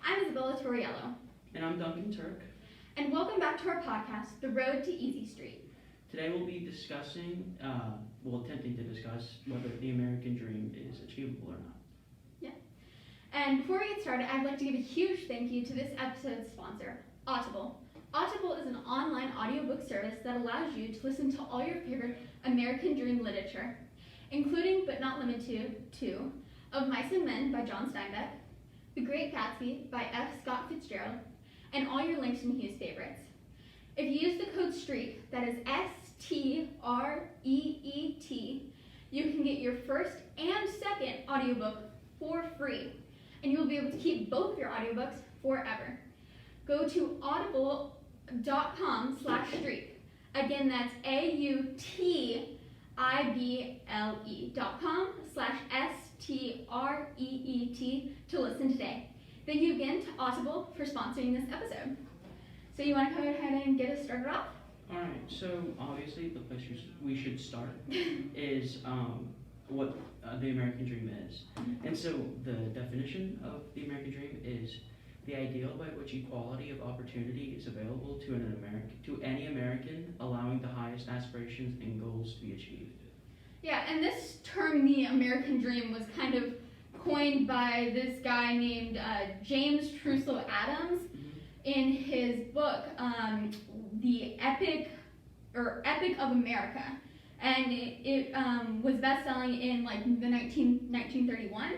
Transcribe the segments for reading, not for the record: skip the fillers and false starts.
I'm Isabella Torriello. And I'm Duncan Turk. And welcome back to our podcast, The Road to Easy Street. Today we'll be discussing, attempting to discuss whether the American dream is achievable or not. Yeah. And before we get started, I'd like to give a huge thank you to this episode's sponsor, Audible. Audible is an online audiobook service that allows you to listen to all your favorite American dream literature, including but not limited to Of Mice and Men by John Steinbeck, The Great Gatsby by F. Scott Fitzgerald, and all your Langston Hughes favorites. If you use the code STREET, that is STREET, you can get your first and second audiobook for free, and you will be able to keep both of your audiobooks forever. Go to audible.com/street. Again, that's AUTIBLE.com/STREET to listen today. Thank you again to Audible for sponsoring this episode. So you want to go ahead and get us started off? All right. So obviously, the place we should start is what the American dream is. And so the definition of the American dream is the ideal by which equality of opportunity is available to any American, allowing the highest aspirations and goals to be achieved. Yeah, and this term, the American dream, was kind of coined by this guy named James Truslow Adams in his book, The Epic of America. And it was best-selling in like the 1931.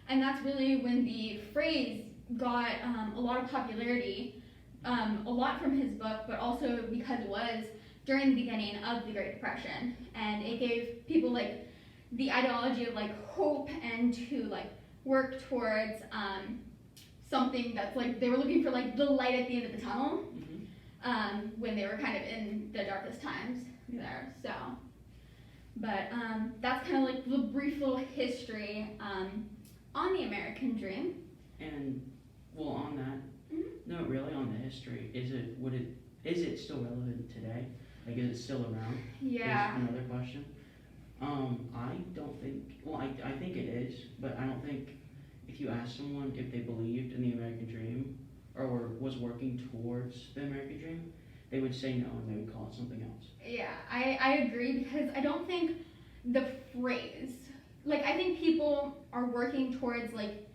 And that's really when the phrase got a lot of popularity, a lot from his book, but also because it was during the beginning of the Great Depression. And it gave people like the ideology of like hope and to like work towards something that's like, they were looking for like the light at the end of the tunnel when they were kind of in the darkest times there. So, but that's kind of like the brief little history on the American dream. And well, on that, no, really on the history, is it still relevant today? Like, is it still around? Yeah. Is another question. I don't think. Well, I think it is, but I don't think if you ask someone if they believed in the American dream or was working towards the American dream, they would say no and they would call it something else. Yeah, I agree, because I don't think the phrase, like, I think people are working towards like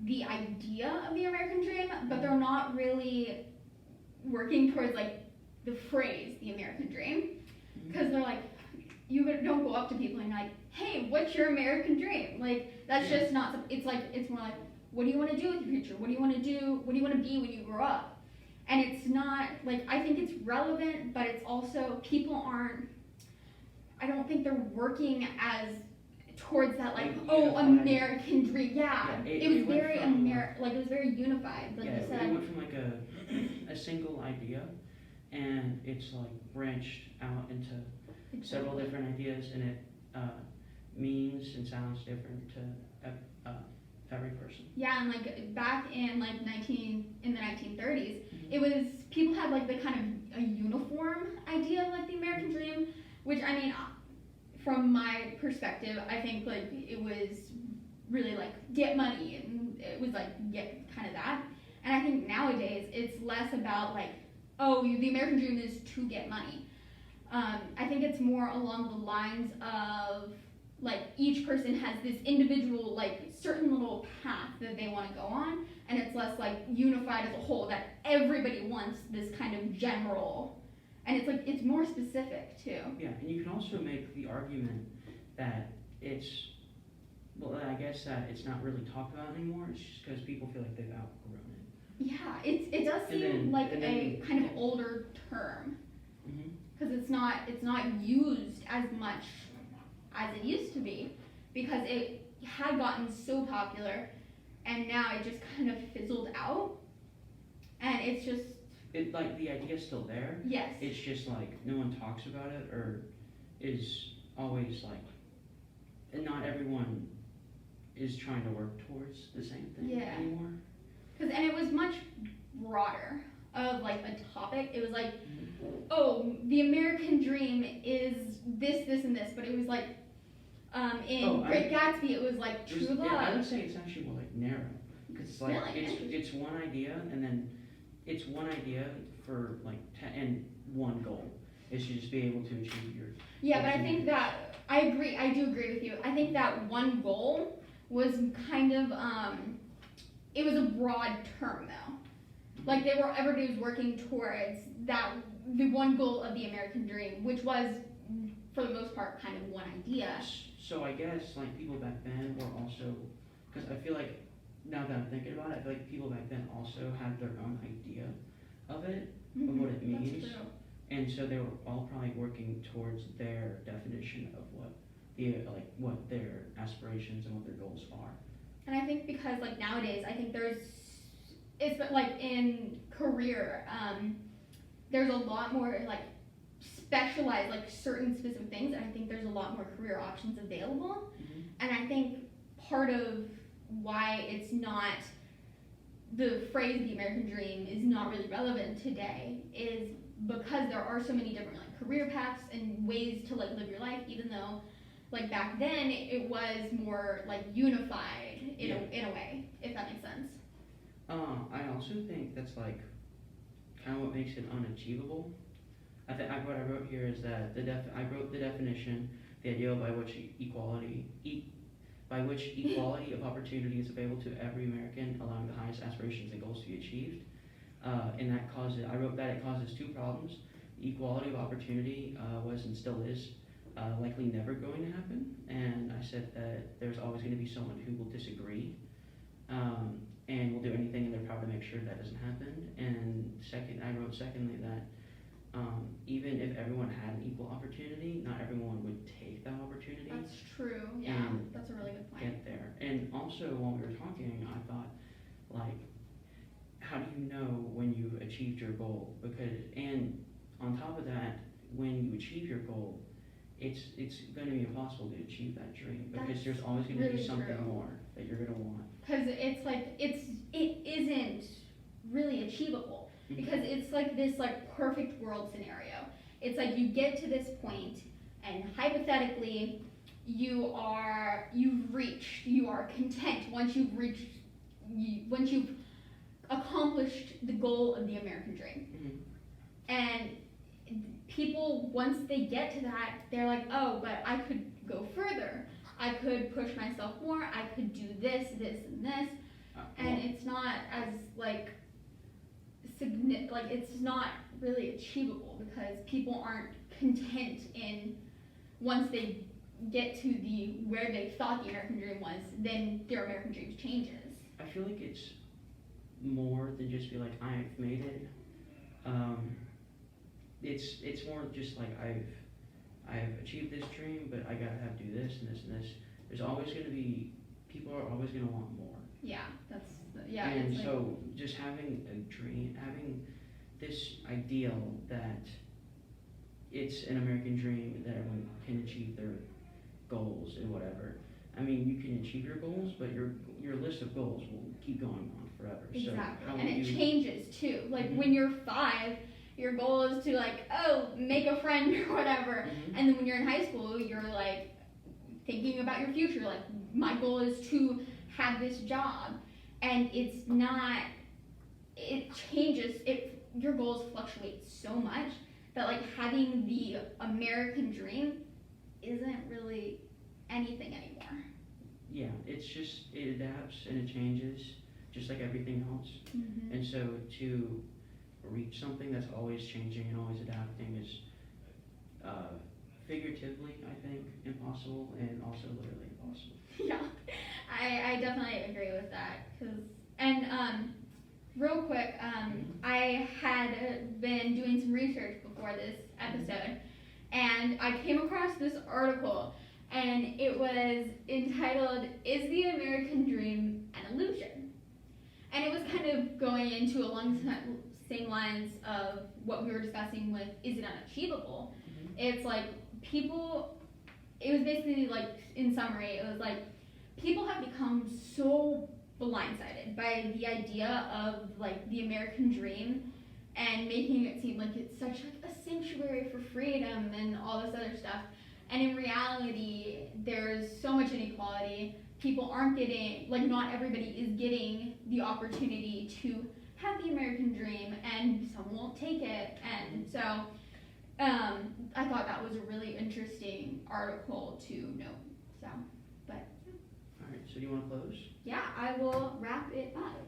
the idea of the American dream, but they're not really working towards like the phrase, the American dream, because they're like, you don't go up to people and you're like, hey, what's your American dream? Like, that's just not, it's like, it's more like, what do you want to do with your future? What do you want to do? What do you want to be when you grow up? And it's not, like, I think it's relevant, but it's also, people aren't, I don't think they're working as towards that, like, American dream. Yeah, it was very like, it was very unified, like you said. It went from like a single idea, and it's like branched out into several different ideas, and it means and sounds different to every person. Yeah, and like back in like in the 1930s, it was, people had like the kind of a uniform idea of like the American dream, which, I mean, from my perspective, I think like it was really like get money, and it was like get kind of that. And I think nowadays it's less about like, oh, the American dream is to get money. I think it's more along the lines of like each person has this individual like certain little path that they want to go on, and it's less like unified as a whole, that everybody wants this kind of general, and it's like it's more specific too. Yeah, and you can also make the argument that it's, well, I guess that it's not really talked about anymore. It's just because people feel like they've outgrown it. Yeah, it does seem like a kind of older term, because it's not used as much as it used to be, because it had gotten so popular, and now it just kind of fizzled out, and it's just, it like the idea's still there. Yes. It's just like no one talks about it, or is always like, and not everyone is trying to work towards the same thing anymore. And it was much broader of like a topic. It was like, oh, the American dream is this, this, and this, but it was like, in Great Gatsby, it was like true love. Yeah, I would say it's actually more like narrow. Because it's like Really? it's one idea, and then it's one idea for like and one goal is to just be able to achieve your. Yeah, but I think that I agree. I do agree with you. I think that one goal was kind of it was a broad term though. Like everybody was working towards that the one goal of the American dream, which was for the most part kind of one idea. So I guess like people back then were also, because I feel like now that I'm thinking about it, I feel like people back then also had their own idea of it, of what it means. That's true. And so they were all probably working towards their definition of what what their aspirations and what their goals are. And I think because like nowadays, I think it's like in career, there's a lot more like specialized, like certain specific things, and I think there's a lot more career options available. Mm-hmm. And I think part of why it's not the phrase the American dream is not really relevant today is because there are so many different like career paths and ways to like live your life, even though like back then it was more like unified in a way, if that makes sense. I also think that's like kind of what makes it unachievable. What I wrote here is that I wrote the definition, the idea by which equality of opportunity is available to every American, allowing the highest aspirations and goals to be achieved. And I wrote that it causes two problems. Equality of opportunity was and still is likely never going to happen. And I said that there's always going to be someone who will disagree and will do anything in their power to make sure that doesn't happen. And I wrote secondly that even if everyone had an equal opportunity, not everyone would take that opportunity. That's true. Yeah, that's a really good point. Get there. And also, when we were talking, I thought, like, how do you know when you've achieved your goal? And on top of that, when you achieve your goal, it's going to be impossible to achieve that dream because there's always going to be something more that you're going to want. Because it's like it isn't really achievable. Because it's like this like perfect world scenario. It's like you get to this point and hypothetically you are content once you've accomplished the goal of the American dream. Mm-hmm. And people, once they get to that, they're like, oh, but I could go further. I could push myself more. I could do this, this, and this. And it's not as like it's not really achievable because people aren't content in once they get to where they thought the American dream was, then their American dream changes. I feel like it's more than just be like I've made it. It's more just like I've achieved this dream, but I gotta have to do this and this and this. There's always gonna be people are always gonna want more. Yeah, And so just having a dream, having this ideal that it's an American dream that everyone can achieve their goals and whatever. I mean, you can achieve your goals, but your list of goals will keep going on forever. Exactly, So and it changes too. Like when you're 5, your goal is to like, make a friend or whatever. Mm-hmm. And then when you're in high school, you're like thinking about your future. Like my goal is to have this job. And it's not, it changes, your goals fluctuate so much that like having the American dream isn't really anything anymore. Yeah, it's just, it adapts and it changes just like everything else. Mm-hmm. And so to reach something that's always changing and always adapting is figuratively, I think, impossible and also literally impossible. Yeah, I definitely agree with that. Real quick, I had been doing some research before this episode, and I came across this article, and it was entitled, "Is the American Dream an Illusion?" And it was kind of going into along the same lines of what we were discussing with, is it unachievable? Mm-hmm. It's like it was basically like, in summary, it was like, people have become so blindsided by the idea of like the American dream and making it seem like it's such like a sanctuary for freedom and all this other stuff. And in reality, there's so much inequality. people aren't getting, like not everybody is getting the opportunity to have the American dream, and some won't take it. And so I thought that was a really interesting article to note. So, but All right, so do you want to close? yeah, I will wrap it up.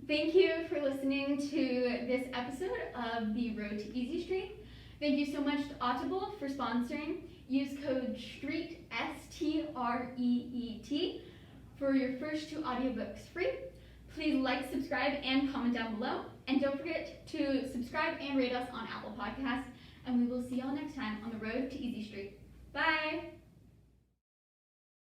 Thank you for listening to this episode of The Road to Easy Street. Thank you so much to Audible for sponsoring. Use code STREET, STREET, for your first 2 audiobooks free. Please like, subscribe, and comment down below. And don't forget to subscribe and rate us on Apple Podcasts. And we will see y'all next time on The Road to Easy Street. Bye!